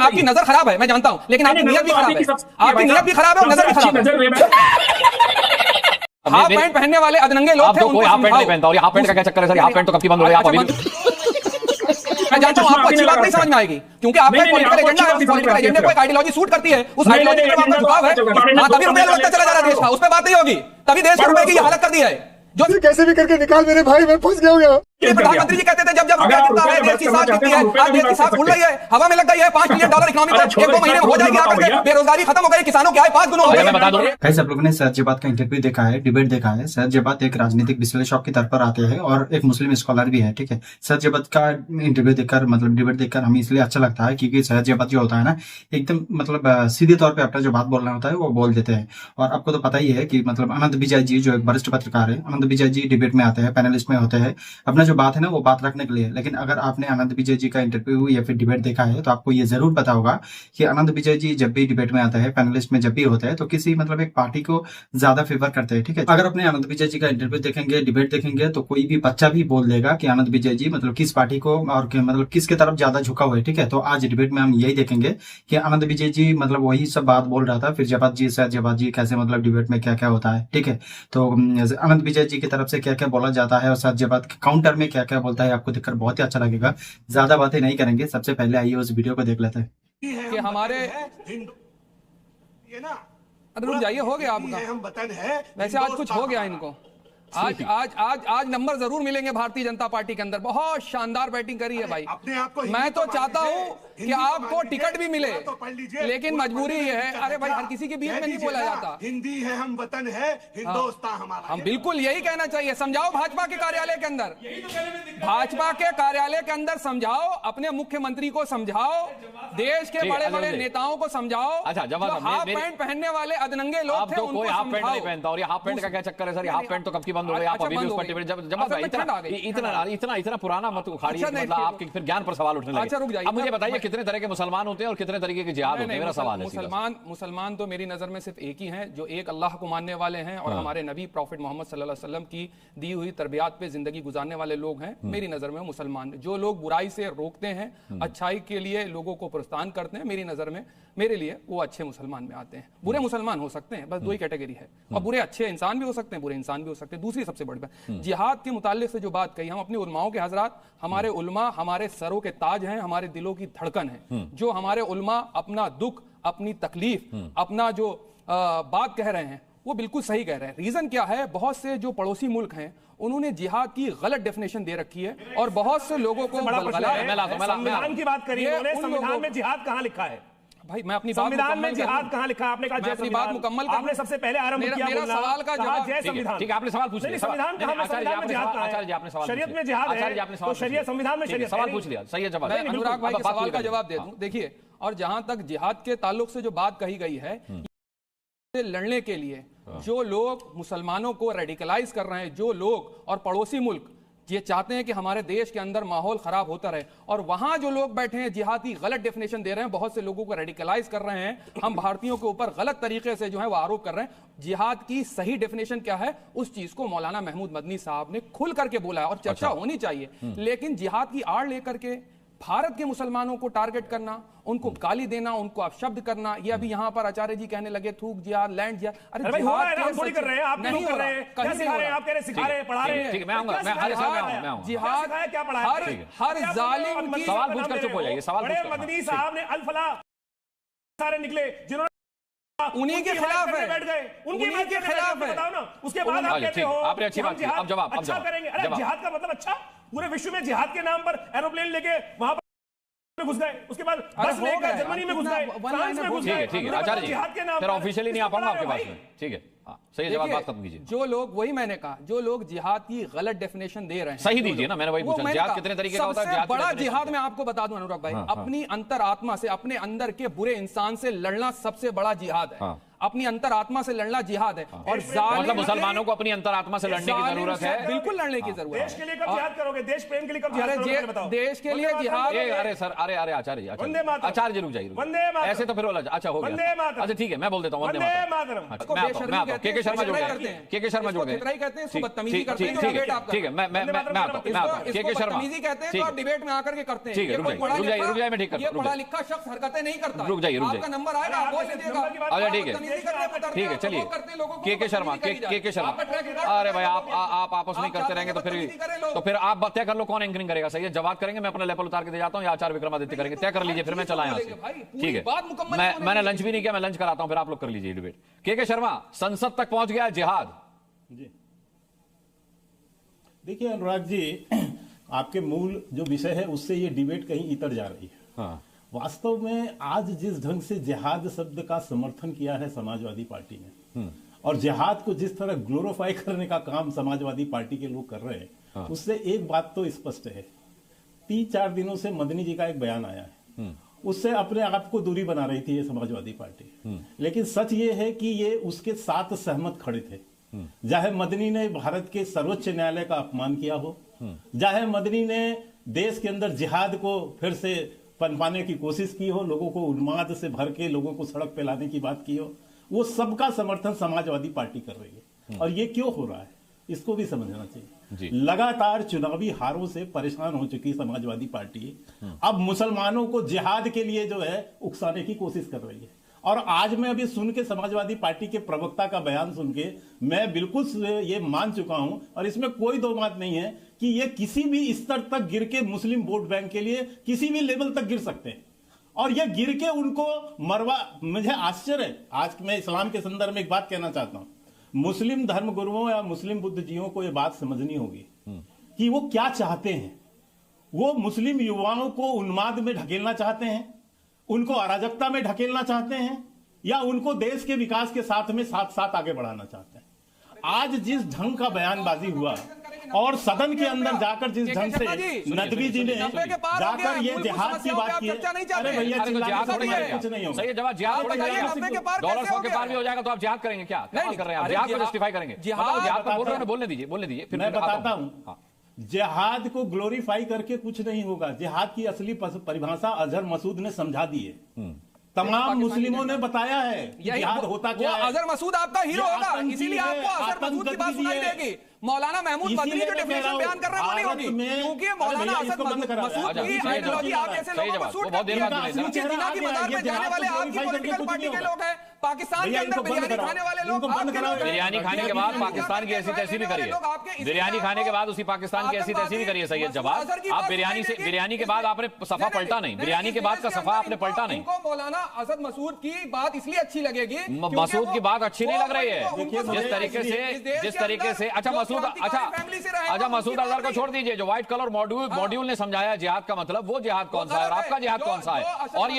आपकी नजर खराब है, मैं जानता हूं, लेकिन आपकी नीयत भी खराब है, आपकी नीयत भी खराब है और नजर भी खराब है। हाफ पैंट पहनने वाले अधनंगे लोग थे, कोई हाफ पैंट नहीं पहनता, और हाफ पैंट का क्या चक्कर है सर? हाफ पैंट तो कब की बंद हो गई, आप अभी मैं जानता हूं आपको अच्छी बात नहीं समझ में आएगी, क्योंकि आपका पॉलिटिकल एजेंडा है, पॉलिटिकल एजेंडे को एक आइडियोलॉजी सूट करती है, उस आइडियोलॉजी पे आपका झुकाव है। हां, तभी रुपया लगता चला जा रहा है देश का, उस पर बात नहीं होगी, तभी देश के रुपए की हालत कर दी है। जो कैसे भी करके निकाल मेरे भाई, मैं फंस गया हूं। प्रधानमंत्री जी कहते थे जब जब रुपया गिरता है देश की सांस गिरती है, आज देश की सांस उड़ रही है, हवा में लग गई है। $5 ट्रिलियन इकोनॉमी को 1-2 महीने में हो जाएगी, आकर के बेरोजगारी खत्म हो गई, किसानों की आय 5 गुना हो गई। मैं बता दूं, कैसे आप लोगों ने सैयद जबात का इंटरव्यू देखा है, डिबेट देखा है। सैयद जबात एक राजनीतिक विश्लेषक की तरफ पर आते हैं और एक मुस्लिम स्कॉलर भी है, ठीक है। सैयद जबात का इंटरव्यू देखकर, मतलब डिबेट देखकर हमें इसलिए अच्छा लगता है क्योंकि सैयद जबात जो होता है ना, एकदम मतलब सीधे तौर पे अपना जो बात बोलना होता है वो बोल देते हैं। और आपको तो पता ही है कि मतलब अनंत विजय जी जो एक वरिष्ठ पत्रकार है, अनंत विजय जी डिबेट में आते हैं, पैनलिस्ट में होते हैं, अपना जो बात है ना वो बात रखने के लिए। लेकिन अगर आपने अनंत विजय जी का इंटरव्यू या फिर डिबेट देखा है तो आपको ये जरूर पता होगा कि अनंत विजय जी जब भी डिबेट में आता है, पैनलिस्ट में जब भी होते हैं, तो किसी मतलब एक पार्टी को ज्यादा फेवर करते हैं, ठीक है। अगर अपने अनंत विजय जी का इंटरव्यू देखेंगे, डिबेट देखेंगे, तो कोई भी बच्चा भी बोल देगा कि अनंत विजय जी मतलब किस पार्टी को और मतलब किसके तरफ ज्यादा झुका हुआ है, ठीक है। तो आज डिबेट में हम यही देखेंगे कि अनंत विजय जी मतलब वही सब बात बोल रहा था, फिर जबात जी, सैयद जबात जी कैसे मतलब डिबेट में क्या क्या होता है, ठीक है। तो अनंत विजय जी की तरफ से क्या क्या बोला जाता है और सैयद जबात काउंटर में क्या क्या बोलता है, आपको देखकर बहुत ही अच्छा लगेगा। ज्यादा बातें नहीं करेंगे, सबसे पहले आइए उस वीडियो को देख लेते हैं कि हमारे ये ना रुक जाइए, हो गया आपका, हम वतन है, वैसे आज कुछ हो गया इनको, आज आज आज आज नंबर जरूर मिलेंगे भारतीय जनता पार्टी के अंदर। बहुत शानदार बैटिंग करी है भाई। अपने आप को मैं तो चाहता हूं कि आपको टिकट भी मिले, तो पढ़ लीजिए, लेकिन मजबूरी ये है, अरे भाई हर किसी के बीच में नहीं बोला जाता। हिंदी है हम वतन है, हिंदुस्तान हमारा। हम बिल्कुल यही कहना चाहिए। समझाओ भाजपा के कार्यालय के अंदर, भाजपा के कार्यालय के अंदर समझाओ, अपने मुख्यमंत्री को समझाओ, देश के बड़े बड़े नेताओं को समझाओ। अच्छा, जवाब हाफ पैंट पहनने वाले अधनंगे लोग थे, कोई हाफ पैंट नहीं पहनता, और ये हाफ पैंट का क्या चक्कर है सर? हाफ पैंट तो कब की बंद हो गई, आप अभी भी उस पर इतना पुराना मत उखाड़िए, मतलब आपके फिर ज्ञान पर सवाल उठने लगे। अब मुझे बताइए कितने तरह के मुसलमान होते हैं और कितने तरीके के जिहाद होते हैं, मेरा सवाल है। मुसलमान तो मेरी नजर में सिर्फ एक ही हैं, जो एक अल्लाह को मानने वाले हैं और हमारे नबी प्रॉफिट मोहम्मद सल्लल्लाहु अलैहि वसल्लम की दी हुई तरबियत पे जिंदगी गुजारने वाले लोग हैं। मेरी नजर में मुसलमान जो लोग बुराई से रोकते हैं, अच्छाई के लिए लोगों को प्रोत्साहन करते हैं, मेरी नजर में, मेरे लिए वो अच्छे मुसलमान में आते हैं। बुरे मुसलमान हो सकते हैं, बस दो ही कैटेगरी है, और बुरे अच्छे इंसान भी हो सकते हैं, बुरे इंसान भी हो सकते हैं। दूसरी सबसे बड़ी बात, जिहाद के मुताल्लिक से जो बात कही, हम अपने उलमाओं के हजरात, हमारे उलमा हमारे सरों के ताज हैं, हमारे दिलों की धड़कन है। जो हमारे उलमा अपना दुख, अपनी तकलीफ, अपना जो बात कह रहे हैं वो बिल्कुल सही कह रहे हैं। रीजन क्या है, बहुत से जो पड़ोसी मुल्क हैं उन्होंने जिहाद की गलत डेफिनेशन दे रखी है और बहुत से लोगों को संविधान की बात करी है, संविधान में जिहाद कहां लिखा है भाई? मैं अपनी संविधान में जिहाद कहां लिखा है? आपने कहा जय संविधान, मुकम्मल आपने सबसे पहले आरंभ किया मेरा सवाल का जवाब जय संविधान। ठीक है, आपने सवाल पूछ लिया। संविधान कहां में? संविधान में जिहाद कहां है? शरीयत में जिहाद है तो शरीयत, संविधान में शरीयत। सवाल पूछ लिया, सही है जवाब। मैं अनुराग भाई के सवाल का जवाब दे दूं। देखिए, और जहां तक जिहाद के ताल्लुक से जो बात कही गई है, से लड़ने के लिए जो लोग मुसलमानों को रेडिकलाइज कर रहे हैं, जो लोग और पड़ोसी मुल्क ये चाहते हैं कि हमारे देश के अंदर माहौल खराब होता रहे, और वहां जो लोग बैठे हैं जिहाद की गलत डेफिनेशन दे रहे हैं, बहुत से लोगों को रेडिकलाइज कर रहे हैं, हम भारतीयों के ऊपर गलत तरीके से जो है वो आरोप कर रहे हैं। जिहाद की सही डेफिनेशन क्या है, उस चीज को मौलाना महमूद मदनी साहब ने खुल करके बोला है और चर्चा होनी चाहिए। लेकिन जिहाद की आड़ लेकर के भारत के मुसलमानों को टारगेट करना, उनको गाली देना, उनको अपशब्द करना, ये अभी यहाँ पर आचार्य जी कहने लगे थूक जिहाद, लैंड जिहाद। अरे जिहाद हम थोड़ी कर रहे हैं, आप नहीं कर रहे हैं, क्या सिखा रहे हैं? आप कह रहे सिखा रहे हैं, पढ़ा रहे हैं। ठीक है, मैं आऊंगा, मैं आऊंगा। जिहाद क्या पढ़ा? हर जालिम की सवाल पूछकर चुप हो जाइए। सवाल बड़े मदनी साहब ने अल फलाह सारे निकले, जिन्होंने उन्हीं के खिलाफ है, बैठ गए, उनकी बात के खिलाफ है, बताओ ना। उसके बाद आप कहते हो आपने अच्छी बात की, अब जवाब अच्छा करेंगे। अरे जिहाद का मतलब अच्छा, पूरे विश्व में जिहाद के नाम पर एरोप्लेन लेके वहां घुस गए, उसके बाद बस लेकर जर्मनी में घुस गए, फ्रांस में घुस गए। ठीक है आचार्य जी, फिर ऑफिशियली नहीं आ पाऊंगा आपके पास में। ठीक है, सही जवाब बात खत्म कीजिए। जो लोग, वही मैंने कहा, जो लोग जिहाद की गलत डेफिनेशन दे रहे हैं, सही दीजिए ना, मैंने वही पूछा। जिहाद कितने तरीके का होता है? जिहाद बड़ा जिहाद मैं आपको बता दूं अनुराग भाई, अपनी अंतरात्मा से, अपने अंदर के बुरे इंसान से लड़ना सबसे बड़ा जिहाद है। अपनी अंतरात्मा से लड़ना जिहाद है। और मतलब मुसलमानों को अपनी अंतरात्मा से लड़ने की जरूरत है, बिल्कुल लड़ने की जरूरत है। देश के लिए कब जिहाद करोगे? देश प्रेम के लिए कब जिहाद करोगे? बताओ। देश के लिए जिहाद। अरे सर, अरे आचार्य जी रुक जाइए, ऐसे तो फिर अच्छा हो गया। अच्छा ठीक है, मैं बोल देता हूँ वंदे मातरम। के शर्मा जुड़ गए, के शर्मा जुड़ गए, ठीक है, मैं आता हूँ। के शर्मा कहते हैं, डिबेट में आकर के करते हैं। ठीक है, रुक जाइए, मैं ठीक करता हूँ। पढ़ा लिखा शख्स हरकतें नहीं करता। रुक जाइए, आपका नंबर आएगा, आप बोल दीजिएगा। अच्छा ठीक है, चलिए के शर्मा, के शर्मा। अरे भाई आप आपस में करते रहेंगे तो फिर आप तय कर लो कौन एंकरिंग करेगा। सही है, जवाब करेंगे, मैं अपना लेवल उतार के दे जाता हूँ, या आचार्य विक्रमादित्य करेंगे, तय कर लीजिए, फिर मैं चला यहाँ से। ठीक है, मैंने लंच भी नहीं किया, मैं लंच कराता हूँ, फिर आप लोग कर लीजिए डिबेट। के शर्मा, संसद तक पहुंच गया जिहाद। जी देखिए अनुराग जी, आपके मूल जो विषय है उससे ये डिबेट कहीं इतर जा रही है। हाँ। वास्तव में आज जिस ढंग से जिहाद शब्द का समर्थन किया है समाजवादी पार्टी ने, और जिहाद को जिस तरह ग्लोरीफाई करने का काम समाजवादी पार्टी के लोग कर रहे हैं, हाँ। उससे एक बात तो स्पष्ट है। 3-4 दिनों से मदनी जी का एक बयान आया है, उससे अपने आप को दूरी बना रही थी ये समाजवादी पार्टी। लेकिन सच ये है कि ये उसके साथ सहमत खड़े थे। चाहे मदनी ने भारत के सर्वोच्च न्यायालय का अपमान किया हो, चाहे मदनी ने देश के अंदर जिहाद को फिर से पनपाने की कोशिश की हो, लोगों को उन्माद से भर के लोगों को सड़क पे लाने की बात की हो, वो सबका समर्थन समाजवादी पार्टी कर रही है। और ये क्यों हो रहा है इसको भी समझना चाहिए। लगातार चुनावी हारों से परेशान हो चुकी समाजवादी पार्टी अब मुसलमानों को जिहाद के लिए जो है उकसाने की कोशिश कर रही है। और आज मैं अभी सुन के समाजवादी पार्टी के प्रवक्ता का बयान सुन के मैं बिल्कुल ये मान चुका हूं, और इसमें कोई दो बात नहीं है कि ये किसी भी स्तर तक गिर के मुस्लिम वोट बैंक के लिए किसी भी लेवल तक गिर सकते हैं। और ये गिर के उनको मरवा, मुझे आश्चर्य है। आज मैं इस्लाम के संदर्भ में एक बात कहना चाहता हूं, मुस्लिम धर्मगुरुओं या मुस्लिम बुद्धिजीवियों को यह बात समझनी होगी कि वो क्या चाहते हैं। वो मुस्लिम युवाओं को उन्माद में ढकेलना चाहते हैं, उनको अराजकता में ढकेलना चाहते हैं, या उनको देश के विकास के साथ में साथ साथ आगे बढ़ाना चाहते हैं। आज जिस ढंग का बयानबाजी हुआ और सदन के अंदर जाकर जिस ढंग से नदवी जी ने जाकर ये जिहाद की बात की, अरे भैया कुछ नहीं होगा। सही जवाब जिहाद डॉलर 100 के पार भी हो जाएगा तो आप जिहाद करेंगे क्या? क्या कर रहे हैं आप? जिहाद को जस्टिफाई करेंगे? बोलने दीजिए। फिर मैं बताता हूं, जिहाद को ग्लोरीफाई करके कुछ नहीं होगा। जिहाद की असली परिभाषा अजहर मसूद ने समझा दी है, तमाम मुस्लिमों ने बताया है जिहाद होता क्या है। अजहर मसूद आपका हीरो होगा, इसीलिए आपको अजहर मसूद की बात सुनाई देगी। मौलाना महमूद मदनी जो डेफिनेशन बयान कर रहे हैं वो नहीं होगी, क्योंकि मौलाना अजहर मसूद की आइडियोलॉजी आप जैसे लोगों को सूट करती है। जिन्ना की बाजार में जाने वाले आपकी पॉलिटिकल पार्टी के लोग हैं, पाकिस्तान के अंदर बिरयानी खाने वाले लोग, बिरयानी खाने के बाद पाकिस्तान की ऐसी तैसी भी करिए, बिरयानी खाने के बाद उसी पाकिस्तान की ऐसी तैसी भी करिए। सैयद जवाब, आप बिरयानी के बाद आपने सफा पलटा नहीं, बिरयानी के बाद का सफा आपने पलटा नहीं। मौलाना अजहर मसूद की बात इसलिए अच्छी लगेगी, मसूद की बात अच्छी नहीं लग रही है जिस तरीके से। अच्छा मसूद अजहर को छोड़ दीजिए, जो व्हाइट कलर मॉड्यूल ने समझाया जिहाद का मतलब, वो जिहाद कौन सा है और आपका जिहाद कौन सा है? और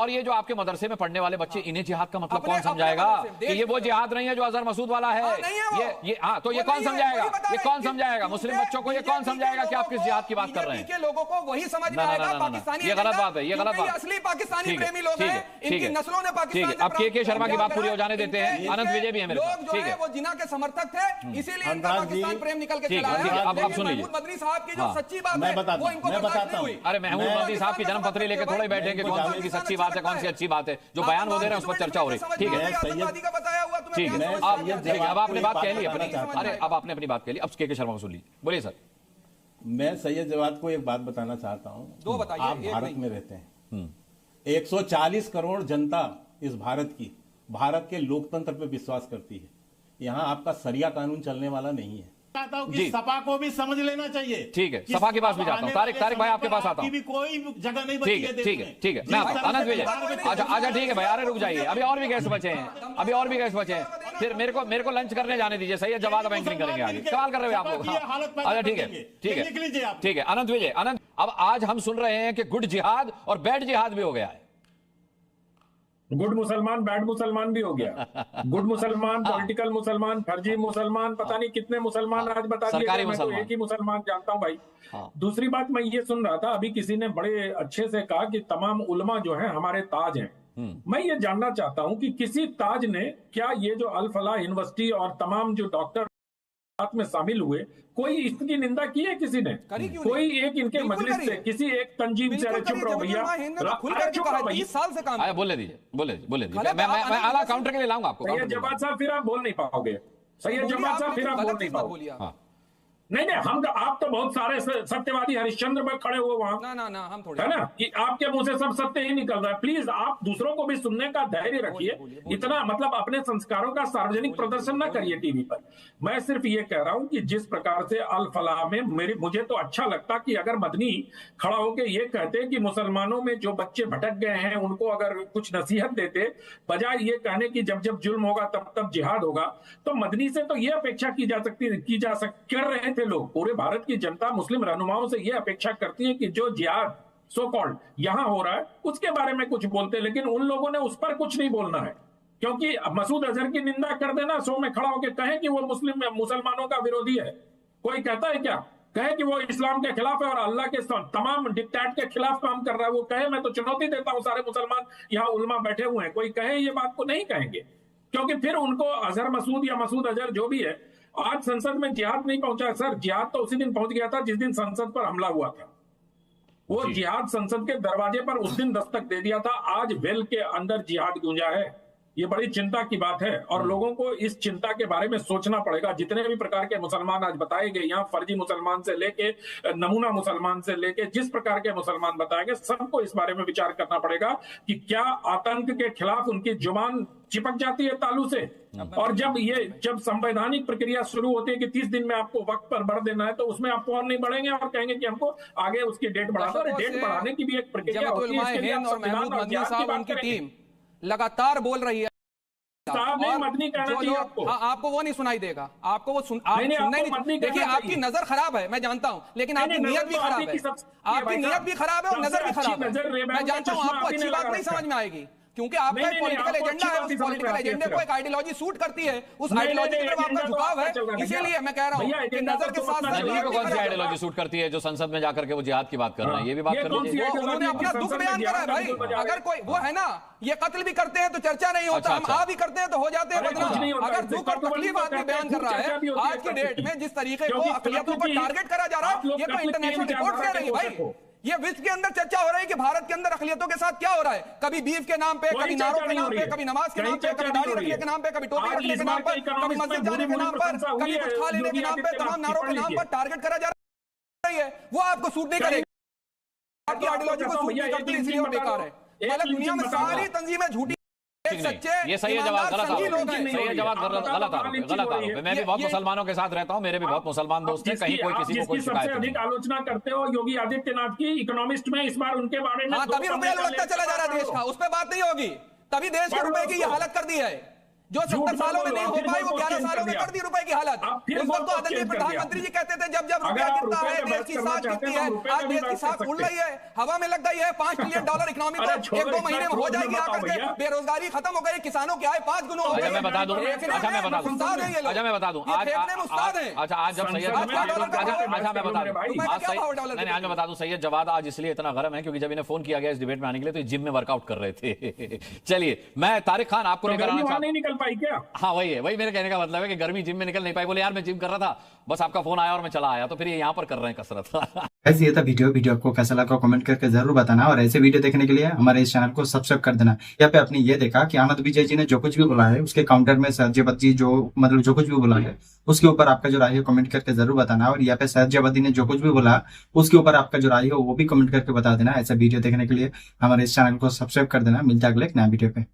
ये जो आपके मदरसे में पढ़ने वाले बच्चे, इन्हें जिहाद का मतलब कौन समझाएगा कि ये वो जिहाद नहीं है जो अजहर मसूद वाला है? तो ये कौन समझाएगा? ये कौन समझाएगा मुस्लिम बच्चों को? ये कौन समझाएगा कि आप किस जिहाद की बात कर रहे हैं? लोगों को वही समझ में आएगा पाकिस्तानी, ये गलत बात है, ये गलत बात। असली पाकिस्तानी प्रेमी लोग हैं, इनकी नस्लों ने पाकिस्तान। अब के शर्मा की बात पूरी हो जाने देते हैं, अनंत विजय भी है मेरे साथ। ठीक है, वो जिन्ना के समर्थक थे, इसीलिए इनका पाकिस्तान प्रेम निकल के चला है। अब सुन लीजिए, मदनी साहब की जो सच्ची बात है वो इनको बताता हूं। अरे महमूद मदनी साहब की जन्म पत्री लेके थोड़े बैठेंगे कौन सी सच्ची बात है, कौन सी अच्छी बात है? जो बयान वो दे रहे हैं उस पर चर्चा हो रही है। ठीक है, ठीक है, अब आपने बात कह ली अपनी। अरे अब आपने अपनी बात कह ली, अब के शर्मा को सुन लीजिए, बोलिए सर। मैं सैयद जवाद को एक बात बताना चाहता हूं। आप भारत में रहते हैं, 140 करोड़ जनता इस भारत के लोकतंत्र पे विश्वास करती है। यहां आपका सरिया कानून चलने वाला नहीं है। चाहता हूं कि सपा को भी समझ लेना चाहिए। ठीक है, सपा के पास भी जाता हूं। तारिक भाई आपके पास आता हूं। भी कोई जगह नहीं बची है। ठीक है, मैं आनंद विजय। अच्छा ठीक है भाई, अरे रुक जाइए, अभी और भी गेस्ट बचे हैं, फिर मेरे को लंच करने जाने दीजिए। सही है, जवाब अब एंकरिंग करेंगे आगे। सवाल कर रहे हो आप लोग? अच्छा ठीक है, अनंत विजय। अब आज हम सुन रहे हैं कि गुड जिहाद और बैड जिहाद भी हो गया है। गुड मुसलमान बैड मुसलमान भी हो गया। गुड मुसलमान, पॉलिटिकल मुसलमान, फर्जी मुसलमान, पता नहीं कितने मुसलमान आज बता दिए। मैं तो एक ही मुसलमान जानता हूं भाई। दूसरी बात मैं ये सुन रहा था, अभी किसी ने बड़े अच्छे से कहा कि तमाम उलमा जो है हमारे ताज हैं। मैं ये जानना चाहता हूं कि किसी ताज ने क्या ये जो अल फलाह यूनिवर्सिटी और तमाम जो डॉक्टर में शामिल हुए, कोई इसकी निंदा की है किसी ने? कोई एक इनके मजलिस से किसी एक तंजीम से? चुप रहो भैया, चुप रहो भैया, 20 साल से काम बोले दीजिए। मैं आला काउंटर के लिए लाऊंगा आपको। सैयद जवाद साहब फिर आप बोल नहीं पाओगे, सैयद जवाद साहब फिर आप बोल नहीं पाओगे। नहीं, हम आप तो बहुत सारे सत्यवादी हरिश्चंद्र पर खड़े हुए वहां ना हम थोड़े, है ना, कि आपके मुंह से सब सत्य ही निकल रहा है। प्लीज आप दूसरों को भी सुनने का धैर्य रखिए, इतना मतलब अपने संस्कारों का सार्वजनिक प्रदर्शन ना करिए टीवी पर। मैं सिर्फ ये कह रहा हूं कि जिस प्रकार से अल फलाह में मुझे तो अच्छा लगता कि अगर मदनी खड़ा होकर ये कहते कि मुसलमानों में जो बच्चे भटक गए हैं उनको अगर कुछ नसीहत देते, बजाय ये कहने की जब जब जुल्म होगा तब तब जिहाद होगा, तो मदनी से तो ये अपेक्षा की जा सकती कर रहे थे लोग। पूरे भारत की जनता मुस्लिम रहनुमाओं से यह अपेक्षा करती है कि जो जिहाद सो कॉल्ड यहां हो रहा है उसके बारे में कुछ बोलते, लेकिन उन लोगों ने उस पर कुछ नहीं बोलना है, क्योंकि मसूद अजहर की निंदा कर देना, शो में खड़ा होकर कहे कि वो मुसलमानों का विरोधी है। कोई कहता है क्या? कहे कि वो इस्लाम के खिलाफ है और अल्लाह के तमाम डिक्टेट के खिलाफ काम कर रहा है, वो कहे मैं तो चुनौती देता हूं सारे मुसलमान यहाँ उलमा बैठे हुए हैं, कोई कहे ये बात को नहीं कहेंगे, क्योंकि फिर उनको अजहर मसूद या मसूद अजहर जो भी है, आज संसद में जिहाद नहीं पहुंचा सर। जिहाद तो उसी दिन पहुंच गया था जिस दिन संसद पर हमला हुआ था। वो जिहाद संसद के दरवाजे पर उस दिन दस्तक दे दिया था। आज वेल के अंदर जिहाद गूंजा है। ये बड़ी चिंता की बात है और लोगों को इस चिंता के बारे में सोचना पड़ेगा। जितने भी प्रकार के मुसलमान आज बताए गए, यहाँ फर्जी मुसलमान से लेके नमूना मुसलमान से लेके जिस प्रकार के मुसलमान बताए गए, सबको इस बारे में विचार करना पड़ेगा कि क्या आतंक के खिलाफ उनकी जुबान चिपक जाती है तालू से, और जब संवैधानिक प्रक्रिया शुरू होती है कि 30 दिन में आपको वक्त पर बढ़ देना है, तो उसमें आप और नहीं बढ़ेंगे और कहेंगे कि हमको आगे उसकी डेट बढ़ा दो। और डेट बढ़ाने की भी एक प्रक्रिया होती है, इसके लिए आप संविधान और जिहाद की बात करेंगे। लगातार बोल रही है साहब, नहीं मदनी कहना चाहिए आपको। आपको वो नहीं सुनाई देगा, आपको वो सुनना नहीं। देखिए आपकी नजर खराब है, मैं जानता हूं, लेकिन आपकी नीयत भी खराब है। आपकी नीयत भी खराब है और नजर भी खराब है। मैं जानता हूं आपको अच्छी बात नहीं समझ में आएगी, क्योंकि आपका एक पॉलिटिकल एजेंडा है, उस पॉलिटिकल एजेंडे को एक आइडियोलॉजी सूट करती है, उस आइडियोलॉजी की तरफ आपका झुकाव है। इसीलिए मैं कह रहा हूं कि नजर के साथ कौन सी आइडियोलॉजी सूट करती है जो संसद में जाकर के वो जिहाद की बात कर रहे हैं? ये भी बात कर लीजिए। उन्होंने अपना दुख बयान करा है भाई। अगर कोई वो है ना, ये कत्ल भी करते हैं तो चर्चा नहीं होता, हम आ भी करते हैं तो हो जाते हैं बदनाम। अगर दुख और तकलीफ आदमी बयान कर रहा है आज की डेट में, जिस तरीके को अकलियतों पर टारगेट करा जा रहा है, ये तो इंटरनेशनल रिपोर्ट कह रही है भाई। ये विश्व के अंदर चर्चा हो रही है कि भारत के अंदर अकलियतों के साथ क्या हो रहा है। कभी बीफ के नाम पे, कभी नारों के नाम पे, कभी नमाज के नाम पे, कभी दाढ़ी रखने के नाम पे, कभी टोपी रखने के नाम पर, कभी मस्जिद जाने के नाम पर, कभी कुछ खा लेने के नाम पे, तमाम नारों के नाम पर टारगेट करा जा रहा है। वो आपको सूट नहीं करेगा, आपकी आइडियोलॉजी को सूट नहीं करती, इसलिए वो बेकार है। मतलब दुनिया में सारी तंजीमें झूठी। ये सही है जवाब, गलत आरोप है, सही है जवाब, गलत आरोप है। मैं भी बहुत मुसलमानों के साथ रहता हूं, मेरे भी बहुत मुसलमान दोस्त हैं, कहीं कोई किसी को कोई शिकायत नहीं। अधिक आलोचना करते हो योगी आदित्यनाथ की, इकोनॉमिस्ट में इस बार उनके बारे में तभी रुपया लुढ़कता चला जा रहा है देश का, उस पर बात नहीं होगी। तभी देश के रुपए की ये हालत कर दी है जो 70 सालों में नहीं हो पाई, वो 11 सालों में कर दी रुपए की हालत। उस वक्त तो आदरणीय प्रधानमंत्री जी कहते थे जब जब रुपया गिरता है देश की साख गिरती है। आज देश की साख उड़ रही है, हवा में लग गई है। $5 ट्रिलियन इकोनॉमी पर 1-2 महीने में हो जाएगी आकर के। बेरोजगारी खत्म हो गई, किसानों की आय 5 गुना हो गई। मैं बता दूं, अच्छा मैं बता दूं, अच्छा आज जब सैयद, अच्छा मैं बता दूं, आज मैं बता दूं, सैयद जवाद आज इसलिए इतना गर्म है क्योंकि जब इन्हें फोन किया गया इस डिबेट में आने के लिए तो जिम में वर्कआउट कर रहे थे। चलिए, मैं तारिक खान आपको नहीं कराना चाहता। क्या? हाँ वही मेरे कहने का मतलब है कि गर्मी जिम में निकल नहीं पाई। बोले यार मैं जिम कर रहा था, बस आपका फोन आया और मैं चला आया, तो फिर ये यहाँ पर कर रहे हैं कसरत। ऐसे ये था वीडियो आपको कैसा लगा कमेंट करके जरूर बताना, और ऐसे वीडियो देखने के लिए हमारे इस चैनल को सब्सक्राइब कर देना। यहाँ पे आपने ये देखा कि आनंद विजय जी ने जो कुछ भी बोला है उसके काउंटर में सहजबद्दी जो मतलब जो कुछ भी बोला है उसके ऊपर आपका जो राय है कमेंट करके जरूर बताना। और यहाँ पे सहजबद्दी ने जो कुछ भी बोला उसके ऊपर आपका जो राय हो वो भी कमेंट करके बता देना। ऐसा वीडियो देखने के लिए हमारे इस चैनल को सब्सक्राइब कर देना। मिलता है अगले एक नया वीडियो पे।